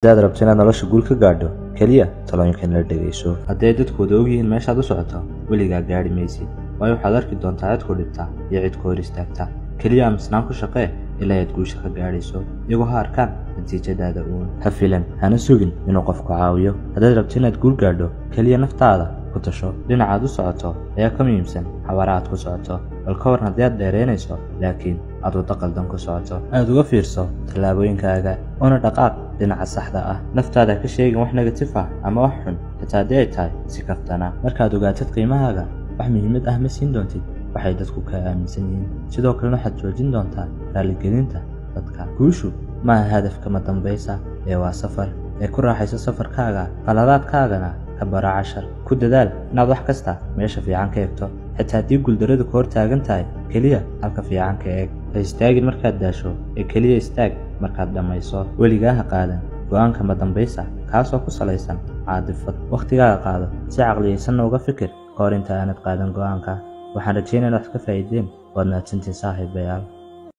hadaad rabto inaad nolosha guul ka gaadho keliya talooyinkan la dhegeyso. Hadday dadkooda ogyihiin meeshaad u socoto weligaa gaadhi maysid, waayo waxaad arki doontaa cid ku dhibta iyo cid ku hor istaagta. keliya amisnaan ku shaqee ilaa aad guusha ka gaadhayso, iyagoo ha arkaan natiijadaada uun. ha filan hana sugin inuu qofku caawiyo. haddaad rabto inaad guul gaadho keliya naftaada ku tasho. dhinacaad u socoto ayaa ka muhiimsan xawaara aad ku socoto. bal ka waran haddii aad dheeraynayso laakiin aad waddo qaldan ku socoto. aad uga fiirso tallaabooyinkaaga una dhaqaaq dhinaca saxda ah. naftaada ka sheegin wax negatif ah ama wax xun, xitaa haddii ay tahay si kaftana. markaad ogaatid qiimahaaga wax muhiimad ah ma siin doontid waxay dadku ka aaminsan yihiin. sidoo kalena waxaad joojin doontaa raaligelinta dadka. guushu ma aha hadafka ma dambaysa ee waa safar. ee ku raaxayso safarkaaga, qaladaadkaagana ka bara cashar. ku dadaal inaad wax kasta meesha fiican ka eegto, xitaa haddii guuldarradu ka hor taagan tahay keliya halka fiican ka eeg. ha istaagin markaad daasho ee keliya istaag markaad dhammayso. weligaa ha qaadan go'aanka ma dambaysa kaasoo ku salaysan caadifad. wakhtigaaga qaado si caqliyaysanna uga fikir ka hor inta aanad qaadan go'aanka. waxaan rajaynaa inaad wax ka faa'iideen. waad mahadsantiin saaxiibayaal.